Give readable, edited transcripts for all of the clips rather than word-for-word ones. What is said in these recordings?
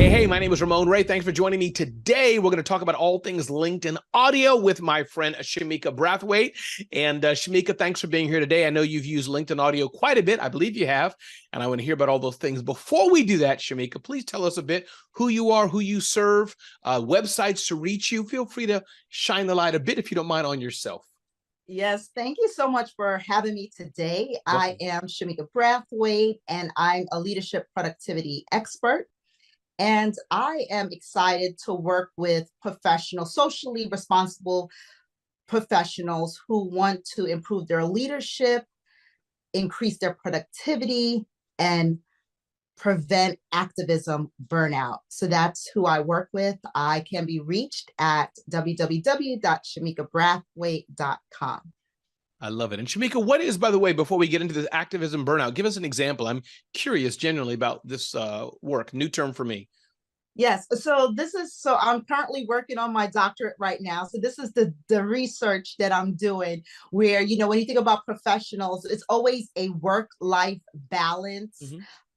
Hey, my name is Ramon Ray. Thanks for joining me today. We're going to talk about all things LinkedIn audio with my friend Shameka Brathwaite. And Shameka, thanks for being here today. I know you've used LinkedIn audio quite a bit. I believe you have. And I want to hear about all those things. Before we do that, Shameka, please tell us a bit who you are, who you serve, websites to reach you. Feel free to shine the light a bit, if you don't mind, on yourself. Yes, thank you so much for having me today. I am Shameka Brathwaite, and I'm a leadership productivity expert. And I am excited to work with professionals, socially responsible professionals who want to improve their leadership, increase their productivity, and prevent activism burnout. So that's who I work with. I can be reached at www.shamekabrathwaite.com. I love it. And Shameka, what is, by the way, before we get into this activism burnout, give us an example. I'm curious generally about this work, new term for me. Yes, so I'm currently working on my doctorate right now. So this is the research that I'm doing where, when you think about professionals, it's always a work-life balance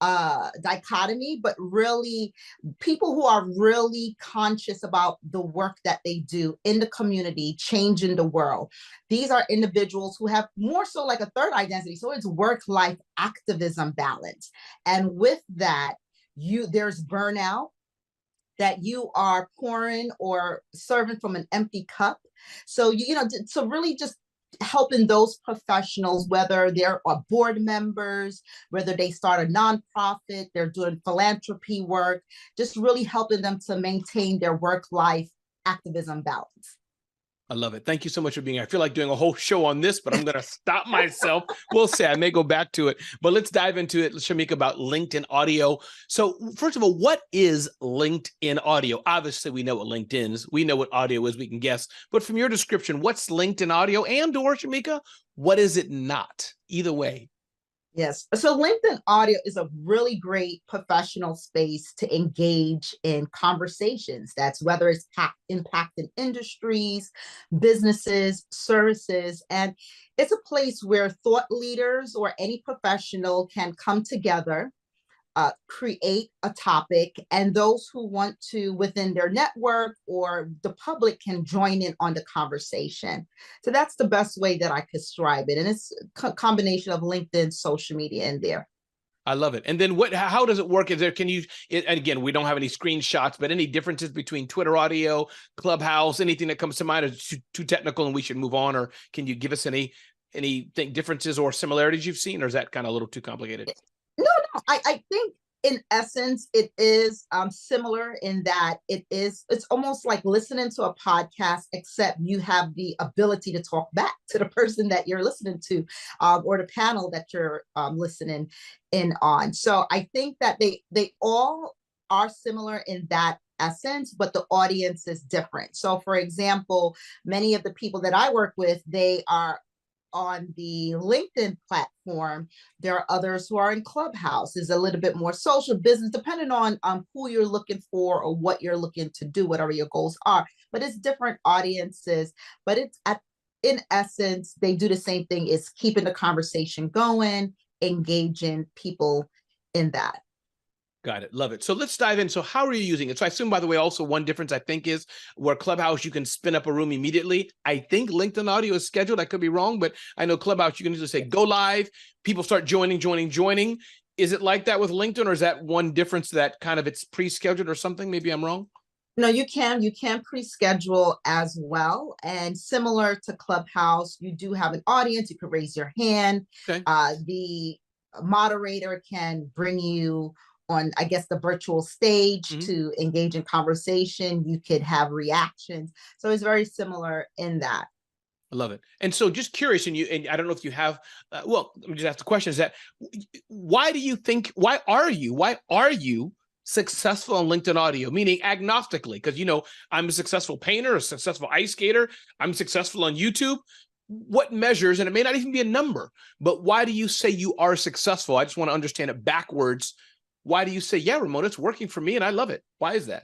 dichotomy, but really people who are really conscious about the work that they do in the community, changing the world. These are individuals who have more so like a third identity. So it's work-life activism balance. And with that, there's burnout, that you are pouring or serving from an empty cup. So, so really just helping those professionals, whether they're board members, whether they start a nonprofit, they're doing philanthropy work, just really helping them to maintain their work-life activism balance. I love it. Thank you so much for being here. I feel like doing a whole show on this, but I'm going to stop myself. We'll see. I may go back to it, but let's dive into it, Shameka, about LinkedIn audio. So first of all, what is LinkedIn audio? Obviously, we know what LinkedIn is. We know what audio is. We can guess. But from your description, what's LinkedIn audio? And or, Shameka, what is it not? Either way. Yes. So LinkedIn audio is a really great professional space to engage in conversations. That's whether it's impacting industries, businesses, services, and it's a place where thought leaders or any professional can come together, create a topic, and those who want to within their network or the public can join in on the conversation. So that's the best way that I could describe it. And it's a combination of LinkedIn, social media in there. I love it. And then how does it work? And again, we don't have any screenshots, but any differences between Twitter audio, Clubhouse, anything that comes to mind is too technical and we should move on? Or can you give us any differences or similarities you've seen, or is that kind of a little too complicated? No, I think in essence, it is similar in that it's almost like listening to a podcast, except you have the ability to talk back to the person that you're listening to or the panel that you're listening in on. So I think that they all are similar in that essence, but the audience is different. So for example, many of the people that I work with, they are on the LinkedIn platform. There are others who are in Clubhouse, is a little bit more social business, depending on who you're looking for or what you're looking to do, whatever your goals are. But it's different audiences, but in essence, they do the same thing, is keeping the conversation going, engaging people in that. Got it. Love it. So let's dive in. So how are you using it? So I assume, by the way, also one difference I think is where Clubhouse, you can spin up a room immediately. I think LinkedIn audio is scheduled. I could be wrong, but I know Clubhouse, you can just say, go live. People start joining. Is it like that with LinkedIn, or is that one difference that kind of it's pre-scheduled or something? Maybe I'm wrong. No, you can pre-schedule as well. And similar to Clubhouse, you do have an audience. You can raise your hand. Okay. The moderator can bring you on, I guess, the virtual stage to engage in conversation. You could have reactions. So it's very similar in that. I love it. And so just curious, and I don't know if you have, well, let me just ask the question, is that why are you successful on LinkedIn audio, meaning agnostically? Because, I'm a successful painter, a successful ice skater. I'm successful on YouTube. What measures, and it may not even be a number, but why do you say you are successful? I just want to understand it backwards. Why do you say, yeah, Ramon, it's working for me and I love it? Why is that?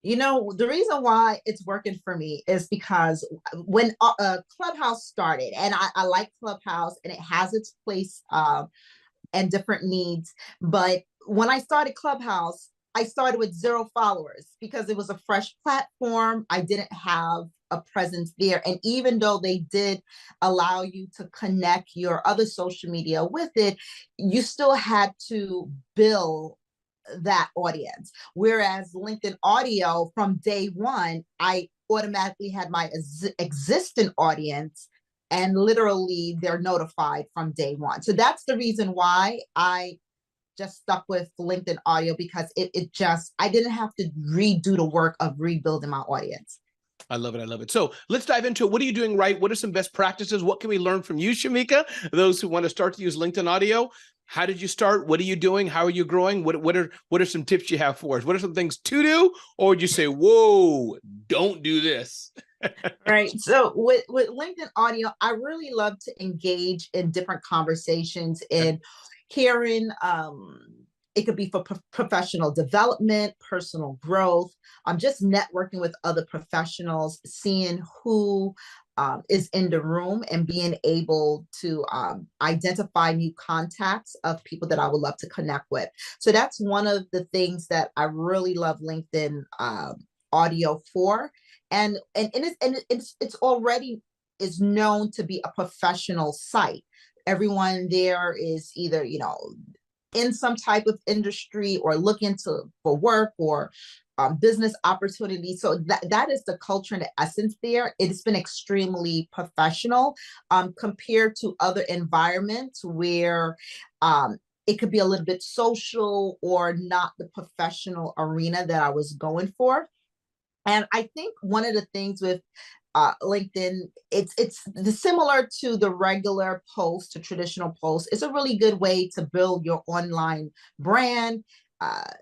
The reason why it's working for me is because when Clubhouse started, and I like Clubhouse and it has its place and different needs, but when I started Clubhouse, I started with 0 followers because it was a fresh platform. I didn't have a presence there. And even though they did allow you to connect your other social media with it, you still had to build that audience. Whereas LinkedIn Audio, from day one, I automatically had my existing audience, and literally they're notified from day one. So that's the reason why I just stuck with LinkedIn Audio, because it just, I didn't have to redo the work of rebuilding my audience. I love it. I love it. So let's dive into it. What are you doing right? What are some best practices? What can we learn from you, Shameka? Those who want to start to use LinkedIn Audio, how did you start? What are you doing? How are you growing? What are some tips you have for us? What are some things to do? Or would you say, whoa, don't do this? Right. So with LinkedIn Audio, I really love to engage in different conversations and hearing, it could be for professional development, personal growth. I'm just networking with other professionals, seeing who is in the room, and being able to identify new contacts of people that I would love to connect with. So that's one of the things that I really love LinkedIn Audio for. And it's already is known to be a professional site. Everyone there is either, in some type of industry or looking for work or business opportunities. So that is the culture and the essence there. It's been extremely professional compared to other environments where it could be a little bit social or not the professional arena that I was going for. And I think one of the things with LinkedIn, it's similar to the regular post, to traditional post. It's a really good way to build your online brand,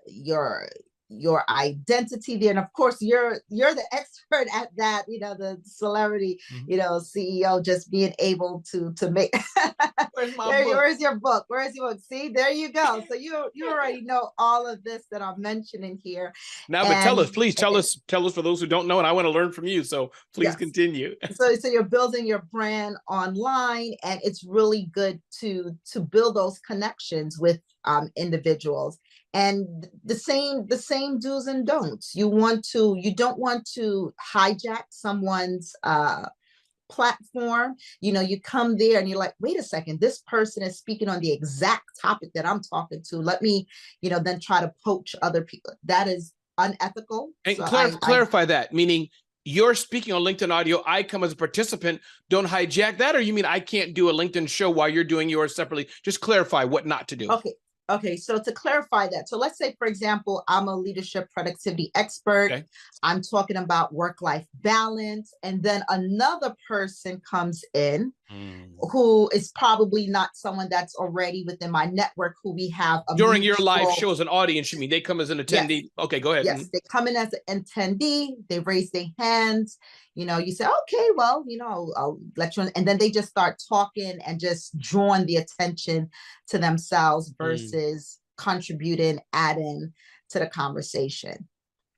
your identity there. And of course, you're the expert at that, the celebrity, CEO, just being able to make where's your book? Where's your book? See, there you go. So you already know all of this that I'm mentioning here. Now, but tell us, please tell us for those who don't know, and I want to learn from you. So please continue. So you're building your brand online, and it's really good to build those connections with individuals. And the same do's and don'ts. You don't want to hijack someone's platform. You come there and you're like, wait a second, this person is speaking on the exact topic that I'm talking to. Let me, then try to poach other people. That is unethical. And so clarify that, meaning you're speaking on LinkedIn Audio, I come as a participant, don't hijack that, or you mean I can't do a LinkedIn show while you're doing yours separately? Just clarify what not to do. Okay, so to clarify that, so let's say, for example, I'm a leadership productivity expert. Okay. I'm talking about work-life balance, and then another person comes in who is probably not someone that's already within my network, who we have during your live show as an audience. You mean they come as an attendee? Yes. Okay, go ahead. Yes, they come in as an attendee. They raise their hands. You say, okay, well, I'll let you in. And then they just start talking and just drawing the attention to themselves versus contributing, adding to the conversation,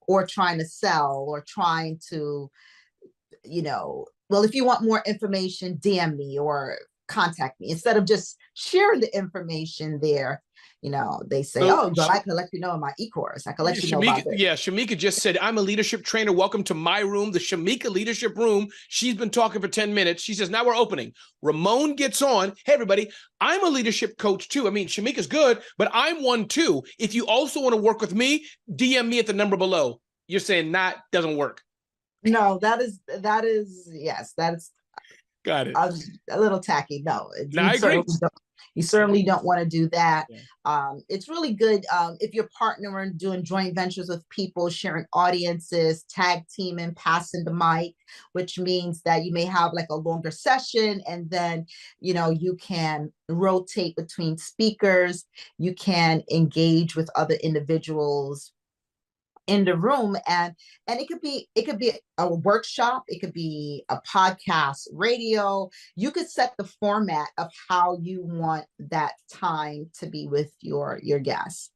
or trying to sell, or trying to, well, if you want more information, DM me or contact me, instead of just sharing the information there. They say, oh, but I can let you know in my e-course. I can let you know about this. Yeah, Shameka just said, I'm a leadership trainer. Welcome to my room, the Shameka Leadership Room. She's been talking for 10 minutes. She says, now we're opening. Ramon gets on. Hey, everybody, I'm a leadership coach too. I mean, Shameka's good, but I'm one too. If you also want to work with me, DM me at the number below. You're saying that doesn't work. No, that is, yes, that's got it. A little tacky. No, I agree. You certainly don't want to do that. Yeah. It's really good if you're partnering, doing joint ventures with people, sharing audiences, tag teaming, passing the mic, which means that you may have like a longer session, and then, you can rotate between speakers. You can engage with other individuals in the room, and it could be a workshop, it could be a podcast, radio. You could set the format of how you want that time to be with your guests.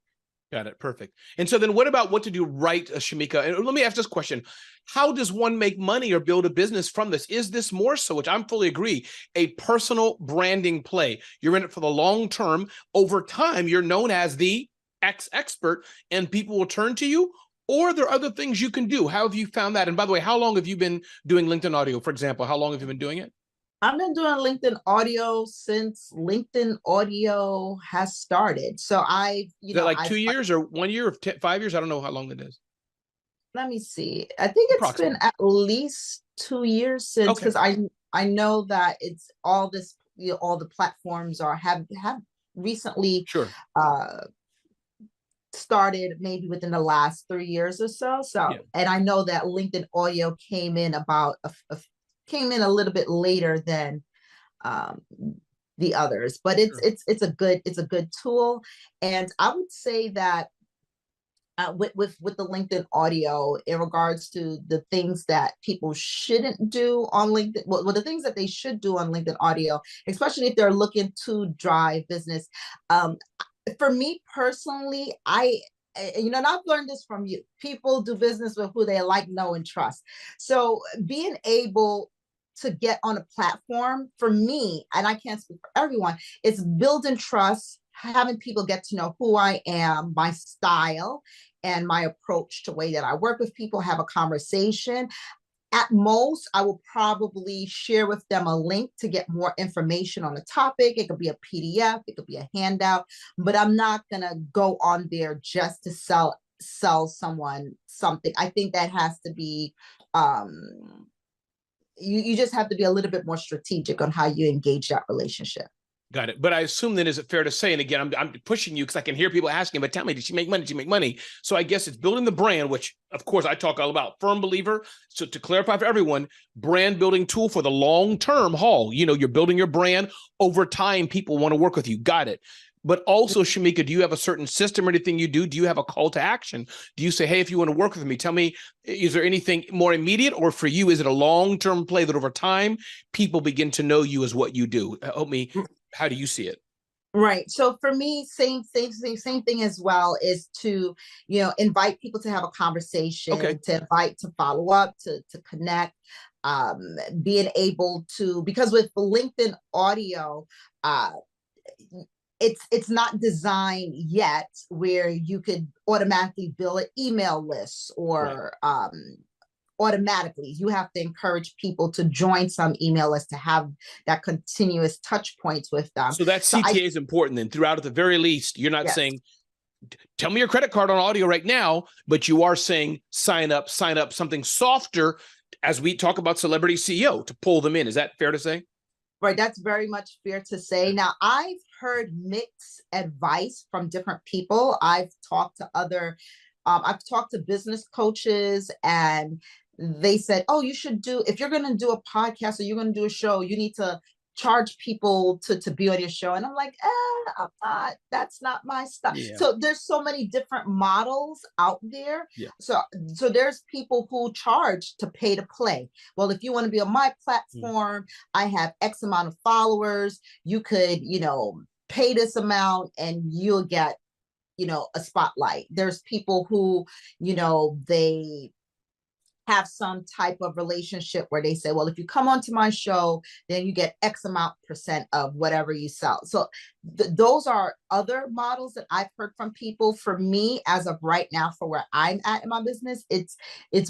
Got it. Perfect. And so then what about what to do right, Shameka? And let me ask this question. How does one make money or build a business from this? Is this more so, which I'm fully agree, a personal branding play? You're in it for the long term. Over time, you're known as the X expert and people will turn to you? Or are there other things you can do? How have you found that? And by the way, how long have you been doing LinkedIn audio, for example? How long have you been doing it? I've been doing LinkedIn audio since LinkedIn audio has started. So Is that like 2 years or 1 year or 5 years? I don't know how long it is. let me see. I think it's been at least 2 years since, because I know that it's all this, all the platforms have recently started maybe within the last 3 years or so. And I know that LinkedIn audio came in a little bit later than the others, but it's a good tool. And I would say that with the LinkedIn audio, in regards to the things that people shouldn't do on LinkedIn, well, the things that they should do on LinkedIn audio, especially if they're looking to drive business. For me personally, and I've learned this from you. People do business with who they like, know, and trust. So being able to get on a platform, for me, and I can't speak for everyone, it's building trust, having people get to know who I am, my style, and my approach to the way that I work with people, have a conversation. At most, I will probably share with them a link to get more information on the topic. It could be a PDF, it could be a handout, but I'm not gonna go on there just to sell someone something. I think that has to be, you just have to be a little bit more strategic on how you engage that relationship. Got it. But I assume then, is it fair to say, and again, I'm pushing you because I can hear people asking, but tell me, did she make money? Did she make money? So I guess it's building the brand, which of course I talk all about, firm believer. So to clarify for everyone, brand building tool for the long-term haul. You're building your brand over time. People want to work with you. Got it. But also, Shameka, do you have a certain system or anything you do? Do you have a call to action? Do you say, hey, if you want to work with me, tell me, is there anything more immediate? Or for you, is it a long-term play that over time, people begin to know you as what you do? Help me. How do you see it? Right. So for me, same thing as well, is to, invite people to have a conversation, to invite, to follow up, to connect, being able to, because with LinkedIn audio, it's not designed yet where you could automatically build an email list or automatically. You have to encourage people to join some email list to have that continuous touch points with them. So that CTA is important then. Throughout, at the very least, you're not saying, tell me your credit card on audio right now, but you are saying sign up, something softer as we talk about celebrity CEO to pull them in. Is that fair to say? Right, that's very much fair to say. Now, I've heard mixed advice from different people. I've talked to business coaches, and they said, oh, you should if you're going to do a podcast or you're going to do a show, you need to charge people to be on your show. And I'm like, I'm not, that's not my stuff. Yeah. So there's so many different models out there. Yeah. So there's people who charge to pay to play. Well, if you want to be on my platform, I have X amount of followers. You could, pay this amount and you'll get, a spotlight. There's people who, they have some type of relationship where they say, well, if you come onto my show, then you get X amount % of whatever you sell. So those are other models that I've heard from people. For me, as of right now, for where I'm at in my business, it's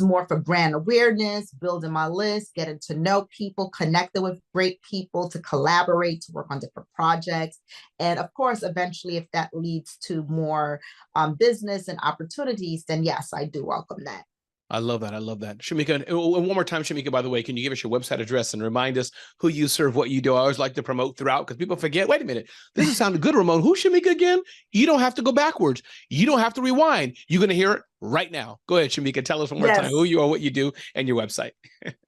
more for brand awareness, building my list, getting to know people, connecting with great people, to collaborate, to work on different projects. And of course, eventually, if that leads to more business and opportunities, then yes, I do welcome that. I love that. Shameka, and one more time, Shameka, by the way, can you give us your website address and remind us who you serve, what you do? I always like to promote throughout because people forget, wait a minute, this is sounding good, Ramon. Who's Shameka again? You don't have to go backwards. You don't have to rewind. You're going to hear it right now. Go ahead, Shameka. Tell us one more time who you are, what you do, and your website.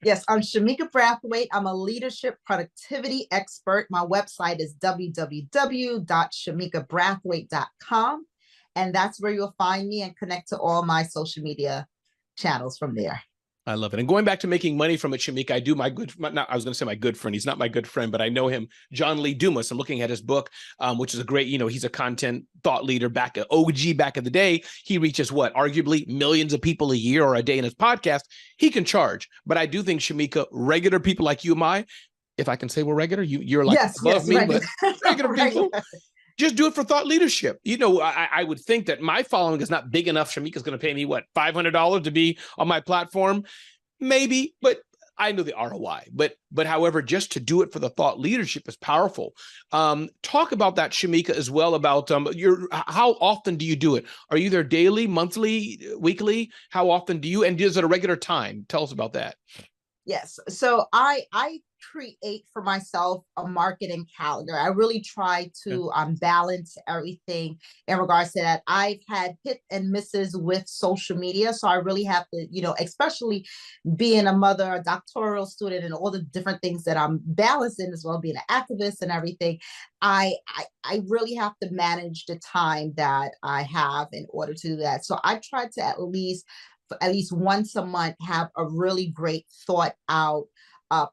Yes, I'm Shameka Brathwaite. I'm a leadership productivity expert. My website is www.shamekabrathwaite.com. And that's where you'll find me and connect to all my social media channels from there. I love it. And going back to making money from it, Shameka, I was going to say my good friend. He's not my good friend, but I know him, John Lee Dumas. I'm looking at his book, which is a great, he's a content thought leader OG back in the day. He reaches arguably millions of people a year or a day in his podcast. He can charge. But I do think, Shameka, regular people like you and I, if I can say we're regular, you're like above me, but regular people. just do it for thought leadership. You know, I would think that my following is not big enough. Shameka's going to pay me what, $500 to be on my platform, maybe, but I know the ROI. But however, just to do it for the thought leadership is powerful. Talk about that, Shameka, as well, about how often do you do it? Are you there daily, monthly, weekly? How often do you, and is it a regular time? Tell us about that. Yes. So I create for myself a marketing calendar. I really try to balance everything in regards to that. I've had hit and misses with social media. So I really have to, you know, especially being a mother, a doctoral student, and all the different things that I'm balancing as well, being an activist and everything. I really have to manage the time that I have in order to do that. So I try to at least once a month have a really great thought out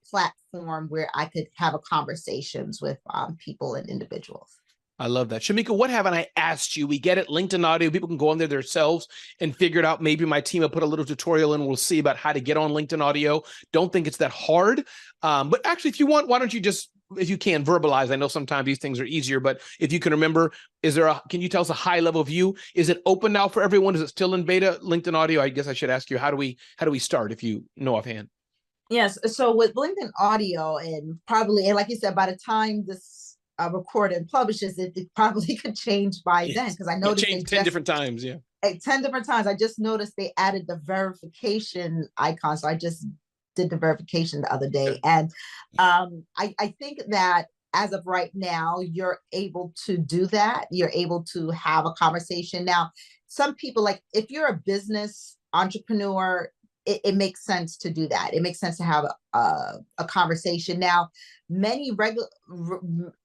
platform where I could have a conversations with people and individuals. I love that. Shameka, what haven't I asked you? We get it, LinkedIn Audio. People can go on there themselves and figure it out. Maybe my team will put a little tutorial in. We'll see about how to get on LinkedIn Audio. Don't think it's that hard. But actually, if you want, why don't you just, if you can, verbalize. I know sometimes these things are easier, but if you can remember, can you tell us a high level view? Is it open now for everyone? Is it still in beta, LinkedIn Audio? I guess I should ask you, how do we start, if you know offhand? Yes. So with LinkedIn Audio, and like you said, by the time this record and publishes, it probably could change by then, because I noticed changed 10 different times. Yeah. 10 different times. I just noticed they added the verification icon. So I just did the verification the other day. And I think that as of right now, you're able to do that. You're able to have a conversation. Now, some people, like if you're a business entrepreneur, it makes sense to do that. It makes sense to have a conversation. Now, many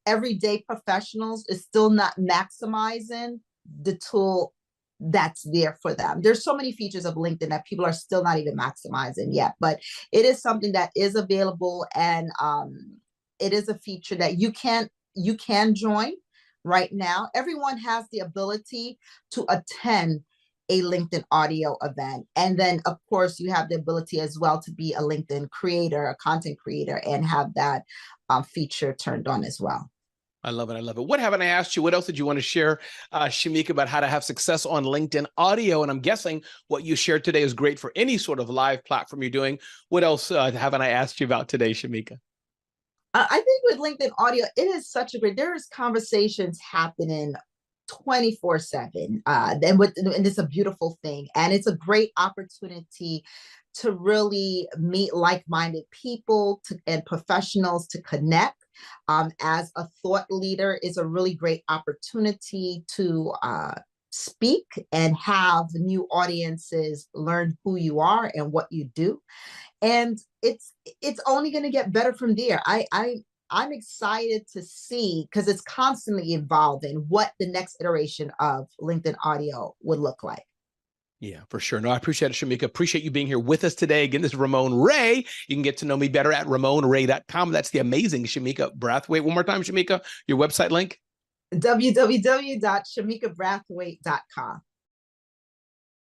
everyday professionals is still not maximizing the tool that's there for them. There's so many features of LinkedIn that people are still not even maximizing yet, but it is something that is available, and it is a feature that you can join right now. Everyone has the ability to attend a LinkedIn Audio event. And then of course you have the ability as well to be a LinkedIn creator, a content creator, and have that feature turned on as well. I love it. I love it. What haven't I asked you? What else did you want to share, Shameka, about how to have success on LinkedIn Audio? And I'm guessing what you shared today is great for any sort of live platform you're doing. What else haven't I asked you about today, Shameka? I think with LinkedIn Audio, it is such a there is conversations happening 24/7. And it's a beautiful thing. And it's a great opportunity to really meet like-minded people and professionals to connect. As a thought leader, is a really great opportunity to speak and have new audiences learn who you are and what you do. And it's only going to get better from there. I'm excited to see, because it's constantly evolving, what the next iteration of LinkedIn Audio would look like. Yeah, for sure. No, I appreciate it, Shameka. Appreciate you being here with us today. Again, this is Ramon Ray. You can get to know me better at RamonRay.com. That's the amazing Shameka Brathwaite. One more time, Shameka, your website link. www.shamekabrathwaite.com.